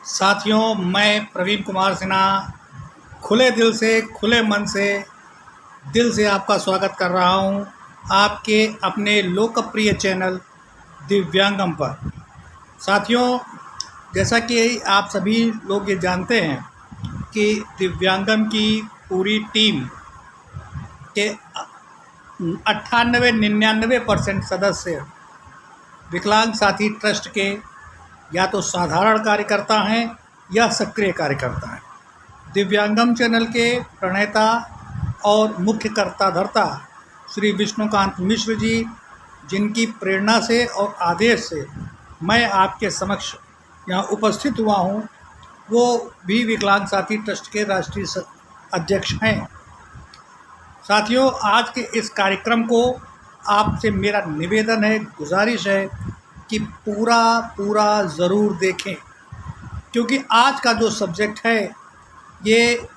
साथियों, मैं प्रवीण कुमार सिन्हा खुले दिल से, खुले मन से, दिल से आपका स्वागत कर रहा हूं आपके अपने लोकप्रिय चैनल दिव्यांगम पर। साथियों, जैसा कि आप सभी लोग ये जानते हैं कि दिव्यांगम की पूरी टीम के 98-99% सदस्य विकलांग साथी ट्रस्ट के या तो साधारण कार्यकर्ता हैं या सक्रिय कार्यकर्ता हैं। दिव्यांगम चैनल के प्रणेता और मुख्य कर्ताधर्ता श्री विष्णुकांत मिश्र जी, जिनकी प्रेरणा से और आदेश से मैं आपके समक्ष यहाँ उपस्थित हुआ हूँ, वो भी विकलांग साथी ट्रस्ट के राष्ट्रीय अध्यक्ष हैं। साथियों, आज के इस कार्यक्रम को आपसे मेरा निवेदन है, गुजारिश है कि पूरा ज़रूर देखें, क्योंकि आज का जो सब्जेक्ट है ये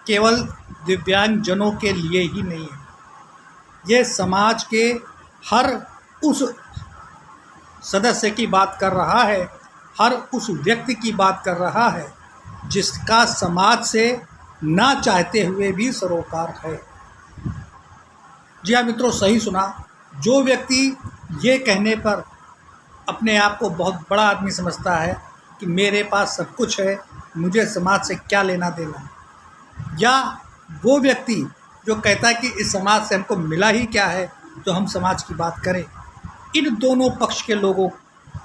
केवल दिव्यांगजनों के लिए ही नहीं है। ये समाज के हर उस सदस्य की बात कर रहा है, हर उस व्यक्ति की बात कर रहा है जिसका समाज से ना चाहते हुए भी सरोकार है। जी हाँ मित्रों, सही सुना। जो व्यक्ति ये कहने पर अपने आप को बहुत बड़ा आदमी समझता है कि मेरे पास सब कुछ है, मुझे समाज से क्या लेना देना, या वो व्यक्ति जो कहता है कि इस समाज से हमको मिला ही क्या है तो हम समाज की बात करें, इन दोनों पक्ष के लोगों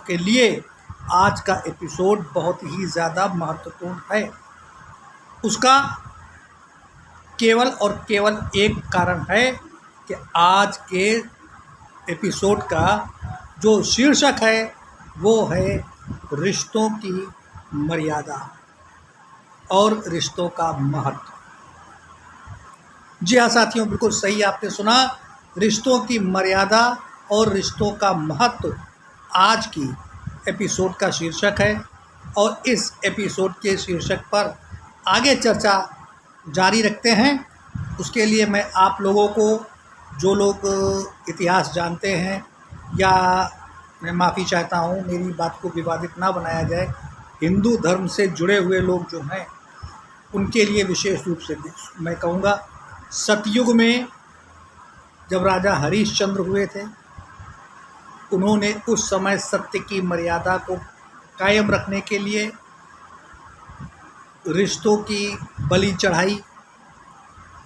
के लिए आज का एपिसोड बहुत ही ज़्यादा महत्वपूर्ण है। उसका केवल और केवल एक कारण है कि आज के एपिसोड का जो शीर्षक है वो है रिश्तों की मर्यादा और रिश्तों का महत्व। जी हाँ साथियों, बिल्कुल सही आपने सुना। रिश्तों की मर्यादा और रिश्तों का महत्व आज की एपिसोड का शीर्षक है, और इस एपिसोड के शीर्षक पर आगे चर्चा जारी रखते हैं। उसके लिए मैं आप लोगों को, जो लोग इतिहास जानते हैं, या मैं माफ़ी चाहता हूँ, मेरी बात को विवादित ना बनाया जाए, हिंदू धर्म से जुड़े हुए लोग जो हैं उनके लिए विशेष रूप से मैं कहूँगा, सतयुग में जब राजा हरिश्चंद्र हुए थे, उन्होंने उस समय सत्य की मर्यादा को कायम रखने के लिए रिश्तों की बलि चढ़ाई।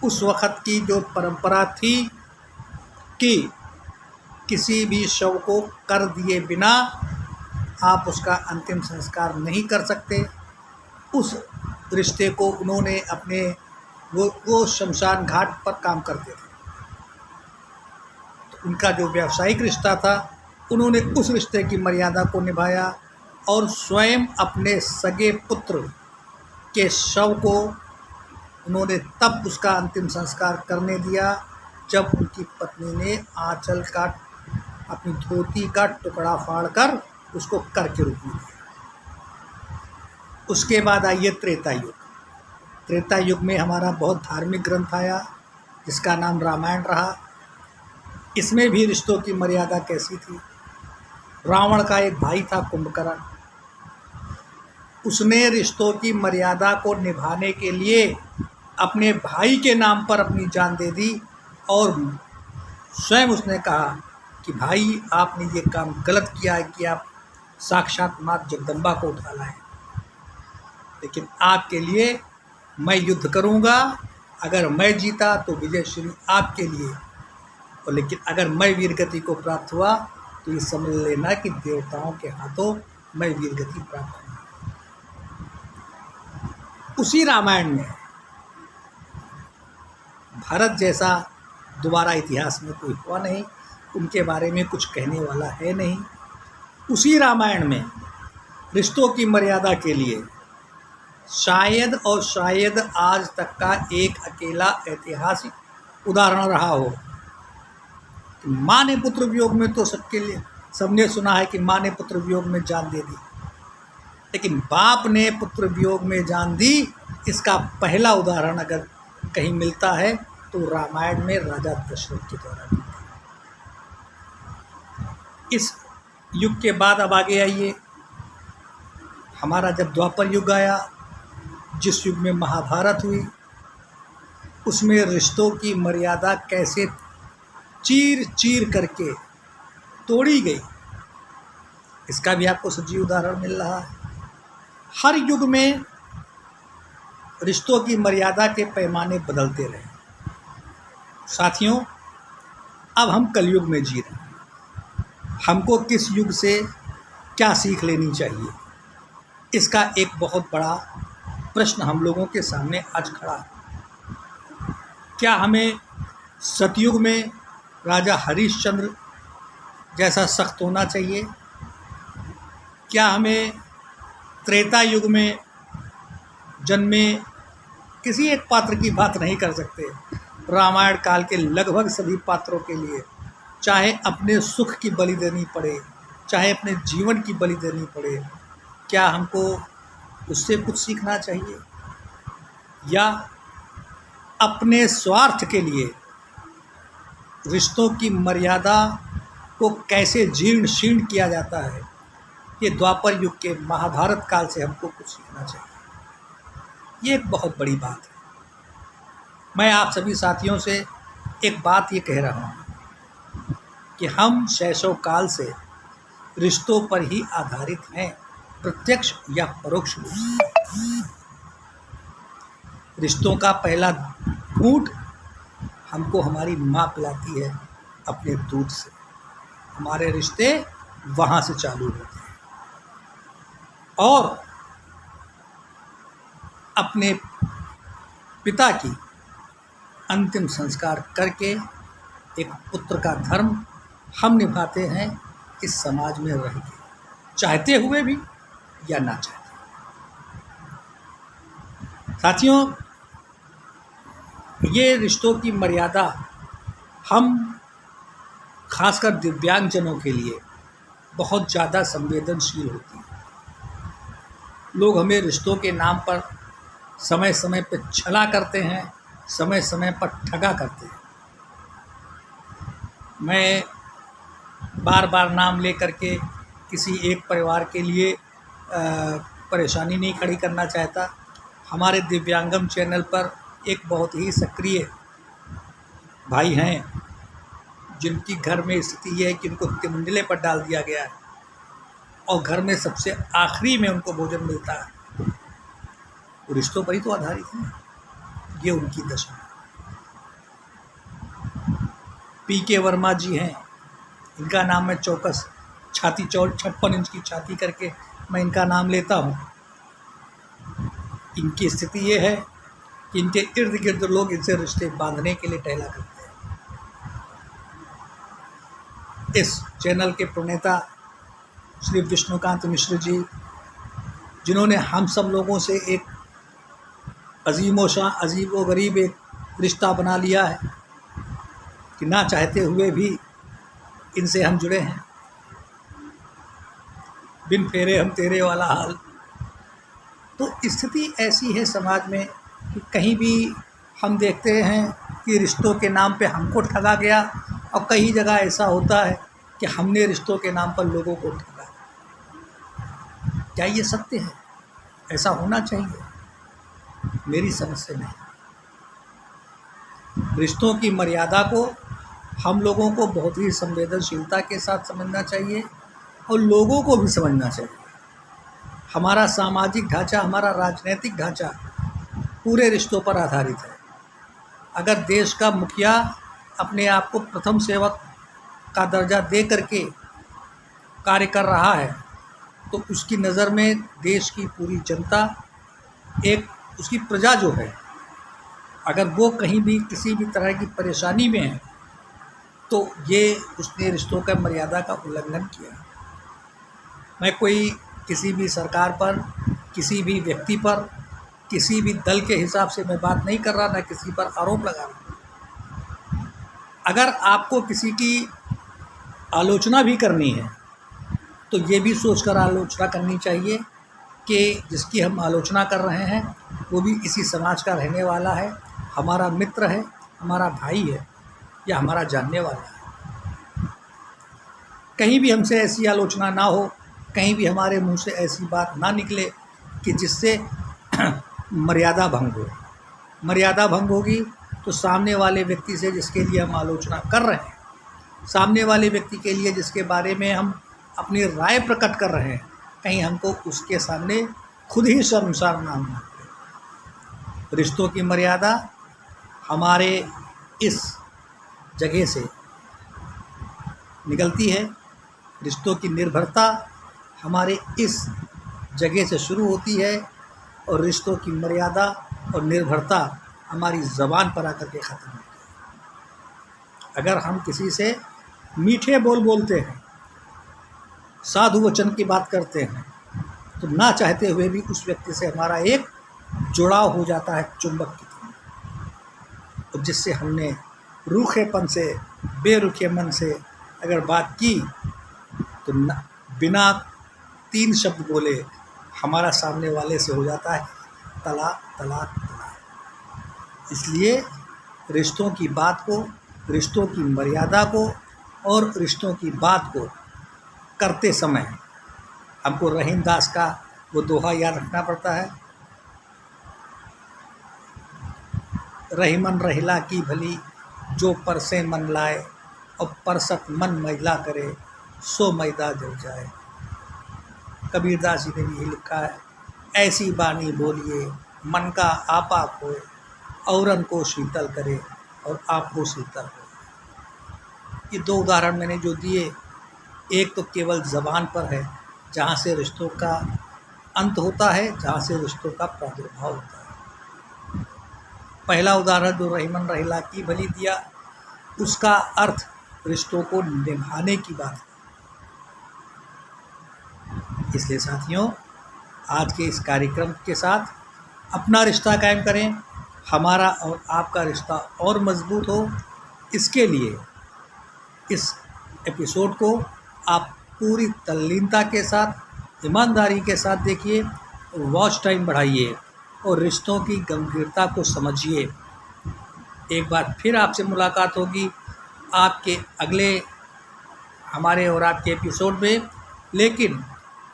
उस वक़्त की जो परंपरा थी कि किसी भी शव को कर दिए बिना आप उसका अंतिम संस्कार नहीं कर सकते, उस रिश्ते को उन्होंने अपने वो शमशान घाट पर काम करते थे। तो उनका जो व्यावसायिक रिश्ता था, उन्होंने उस रिश्ते की मर्यादा को निभाया और स्वयं अपने सगे पुत्र के शव को उन्होंने तब उसका अंतिम संस्कार करने दिया जब उनकी पत्नी ने आंचल का, अपनी धोती का टुकड़ा फाड़कर उसको कर के रूप में दिया। उसके बाद आइए त्रेता युग। त्रेता युग में हमारा बहुत धार्मिक ग्रंथ आया जिसका नाम रामायण रहा। इसमें भी रिश्तों की मर्यादा कैसी थी। रावण का एक भाई था कुंभकर्ण, उसने रिश्तों की मर्यादा को निभाने के लिए अपने भाई के नाम पर अपनी जान दे दी, और स्वयं उसने कहा कि भाई आपने ये काम गलत किया है कि आप साक्षात माँ जगदम्बा को उठा लाए, लेकिन आपके लिए मैं युद्ध करूँगा। अगर मैं जीता तो विजय श्री आपके लिए, और लेकिन अगर मैं वीरगति को प्राप्त हुआ तो ये समझ लेना कि देवताओं के हाथों मैं वीरगति प्राप्त हुआ। उसी रामायण में भारत जैसा दोबारा इतिहास में कोई हुआ नहीं, उनके बारे में कुछ कहने वाला है नहीं। उसी रामायण में रिश्तों की मर्यादा के लिए शायद और शायद आज तक का एक अकेला ऐतिहासिक उदाहरण रहा हो। माँ ने पुत्र वियोग में तो सबके लिए सबने सुना है कि माँ ने पुत्र वियोग में जान दे दी, लेकिन बाप ने पुत्र वियोग में जान दी, इसका पहला उदाहरण अगर कहीं मिलता है तो रामायण में राजा दशरथ के द्वारा मिलता है। इस युग के बाद अब आगे आइए, हमारा जब द्वापर युग आया, जिस युग में महाभारत हुई, उसमें रिश्तों की मर्यादा कैसे चीर चीर करके तोड़ी गई, इसका भी आपको सजीव उदाहरण मिल रहा है। हर युग में रिश्तों की मर्यादा के पैमाने बदलते रहे। साथियों, अब हम कलयुग में जी रहे हैं। हमको किस युग से क्या सीख लेनी चाहिए, इसका एक बहुत बड़ा प्रश्न हम लोगों के सामने आज खड़ा है। क्या हमें सतयुग में राजा हरिश्चंद्र जैसा सख्त होना चाहिए? क्या हमें त्रेता युग में जन्मे किसी एक पात्र की बात नहीं कर सकते? रामायण काल के लगभग सभी पात्रों के लिए चाहे अपने सुख की बलि देनी पड़े, चाहे अपने जीवन की बलि देनी पड़े, क्या हमको उससे कुछ सीखना चाहिए? या अपने स्वार्थ के लिए रिश्तों की मर्यादा को कैसे जीर्ण शीर्ण किया जाता है, ये द्वापर युग के महाभारत काल से हमको कुछ सीखना चाहिए। ये एक बहुत बड़ी बात है। मैं आप सभी साथियों से एक बात ये कह रहा हूँ कि हम शैशव काल से रिश्तों पर ही आधारित हैं, प्रत्यक्ष या परोक्ष रूप से। रिश्तों का पहला घूंट हमको हमारी माँ पिलाती है अपने दूध से। हमारे रिश्ते वहाँ से चालू होते हैं और अपने पिता की अंतिम संस्कार करके एक पुत्र का धर्म हम निभाते हैं इस समाज में रह के, चाहते हुए भी या ना चाहते। साथियों, ये रिश्तों की मर्यादा हम खासकर दिव्यांगजनों के लिए बहुत ज़्यादा संवेदनशील होती है। लोग हमें रिश्तों के नाम पर समय समय पर छला करते हैं, समय समय पर ठगा करते हैं। मैं बार बार नाम ले करके किसी एक परिवार के लिए परेशानी नहीं खड़ी करना चाहता। हमारे दिव्यांगम चैनल पर एक बहुत ही सक्रिय भाई हैं जिनकी घर में स्थिति है कि उनको तिमंडले पर डाल दिया गया है और घर में सबसे आखिरी में उनको भोजन मिलता है। वो रिश्तों पर ही तो आधारित है। ये उनकी दशा है। पीके वर्मा जी हैं, इनका नाम मैं चौकस छाती 56 इंच की छाती करके मैं इनका नाम लेता हूँ। इनकी स्थिति ये है कि इनके इर्द गिर्द लोग इनसे रिश्ते बांधने के लिए टहला करते हैं। इस चैनल के प्रणेता श्री विष्णुकांत मिश्र जी, जिन्होंने हम सब लोगों से एक अजीब व गरीब एक रिश्ता बना लिया है कि ना चाहते हुए भी इनसे हम जुड़े हैं। बिन फेरे हम तेरे वाला हाल। तो स्थिति ऐसी है समाज में कि कहीं भी हम देखते हैं कि रिश्तों के नाम पे हमको ठगा गया और कई जगह ऐसा होता है कि हमने रिश्तों के नाम पर लोगों को ठगा। क्या ये सत्य है? ऐसा होना चाहिए? मेरी समझ से नहीं। रिश्तों की मर्यादा को हम लोगों को बहुत ही संवेदनशीलता के साथ समझना चाहिए और लोगों को भी समझना चाहिए। हमारा सामाजिक ढांचा, हमारा राजनीतिक ढांचा पूरे रिश्तों पर आधारित है। अगर देश का मुखिया अपने आप को प्रथम सेवक का दर्जा दे करके कार्य कर रहा है तो उसकी नज़र में देश की पूरी जनता, एक उसकी प्रजा जो है, अगर वो कहीं भी किसी भी तरह की परेशानी में है तो ये उसने रिश्तों का मर्यादा का उल्लंघन किया। मैं कोई किसी भी सरकार पर, किसी भी व्यक्ति पर, किसी भी दल के हिसाब से मैं बात नहीं कर रहा, ना किसी पर आरोप लगा रहा। अगर आपको किसी की आलोचना भी करनी है तो ये भी सोचकर आलोचना करनी चाहिए कि जिसकी हम आलोचना कर रहे हैं वो भी इसी समाज का रहने वाला है, हमारा मित्र है, हमारा भाई है या हमारा जानने वाला है। कहीं भी हमसे ऐसी आलोचना ना हो कहीं भी हमारे मुंह से ऐसी बात ना निकले कि जिससे मर्यादा भंग हो। मर्यादा भंग होगी तो सामने वाले व्यक्ति से जिसके लिए हम आलोचना कर रहे हैं, सामने वाले व्यक्ति के लिए जिसके बारे में हम अपनी राय प्रकट कर रहे हैं, कहीं हमको उसके सामने खुद ही शर्मसार ना होना पड़े। रिश्तों की मर्यादा हमारे इस जगह से निकलती है, रिश्तों की निर्भरता हमारे इस जगह से शुरू होती है और रिश्तों की मर्यादा और निर्भरता हमारी ज़बान पर आकर के ख़त्म होती है। अगर हम किसी से मीठे बोल बोलते हैं, साधु वचन की बात करते हैं, तो ना चाहते हुए भी उस व्यक्ति से हमारा एक जुड़ाव हो जाता है चुंबक की तरह। और जिससे हमने रूखेपन से, बेरुखे मन से अगर बात की तो बिना 3 शब्द बोले हमारा सामने वाले से हो जाता है तलाक तलाक तलाक। इसलिए रिश्तों की बात को, रिश्तों की मर्यादा को और रिश्तों की बात को करते समय हमको रहीम दास का वो दोहा याद रखना पड़ता है, रहीमन रहिला की भली जो परसे मन लाए और परसत मन मैला करे सो मैदा जल जाए। कबीरदास जी ने भी यही लिखा है, ऐसी बानी बोलिए मन का आपा खोए, औरन को शीतल करे और आपको शीतल हो। ये 2 उदाहरण मैंने जो दिए, एक तो केवल ज़बान पर है जहाँ से रिश्तों का अंत होता है, जहाँ से रिश्तों का प्रादुर्भाव होता है। पहला उदाहरण जो रहीमन रहिला की भली दिया, उसका अर्थ रिश्तों को निभाने की बात है। इसलिए साथियों, आज के इस कार्यक्रम के साथ अपना रिश्ता कायम करें, हमारा और आपका रिश्ता और मजबूत हो। इसके लिए इस एपिसोड को आप पूरी तल्लीनता के साथ, ईमानदारी के साथ देखिए, वॉच टाइम बढ़ाइए और रिश्तों की गंभीरता को समझिए। एक बार फिर आपसे मुलाकात होगी आपके अगले हमारे और आपके एपिसोड में। लेकिन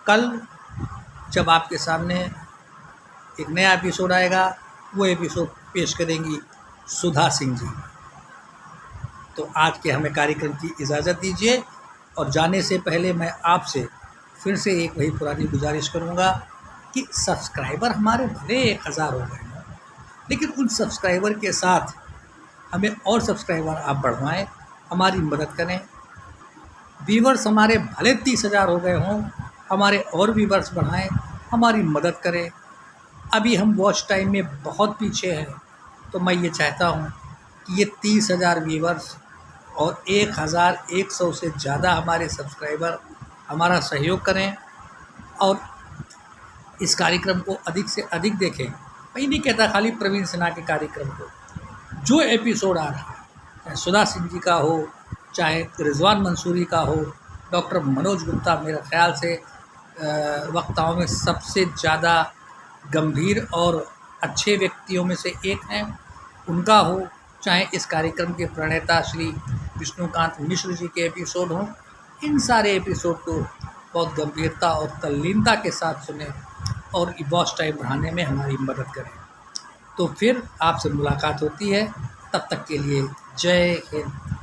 कल जब आपके सामने एक नया एपिसोड आएगा, वो एपिसोड पेश करेंगी सुधा सिंह जी। तो आज के हमें कार्यक्रम की इजाज़त दीजिए और जाने से पहले मैं आपसे फिर से एक वही पुरानी गुजारिश करूंगा कि सब्सक्राइबर हमारे भले 1000 हो गए हैं, लेकिन उन सब्सक्राइबर के साथ हमें और सब्सक्राइबर आप बढ़वाएं, हमारी मदद करें। व्यूवर्स हमारे भले 30,000 हो गए हों, हमारे और व्यूवर्स बढ़ाएं, हमारी मदद करें। अभी हम वॉच टाइम में बहुत पीछे हैं, तो मैं ये चाहता हूँ कि ये 30,000 व्यूवर्स और 1,100 से ज़्यादा हमारे सब्सक्राइबर हमारा सहयोग करें और इस कार्यक्रम को अधिक से अधिक देखें। मैं नहीं कहता खाली प्रवीण सिन्हा के कार्यक्रम को, जो एपिसोड आ रहा है, चाहे सुधा सिंह जी का हो, चाहे रिजवान मंसूरी का हो, डॉक्टर मनोज गुप्ता मेरे ख्याल से वक्ताओं में सबसे ज़्यादा गंभीर और अच्छे व्यक्तियों में से एक हैं, उनका हो, चाहे इस कार्यक्रम के प्रणेता श्री विष्णुकांत मिश्र जी के एपिसोड हों, इन सारे एपिसोड को बहुत गंभीरता और तल्लीनता के साथ सुने और वॉच टाइम बढ़ाने में हमारी मदद करें। तो फिर आपसे मुलाकात होती है, तब तक के लिए जय हिंद।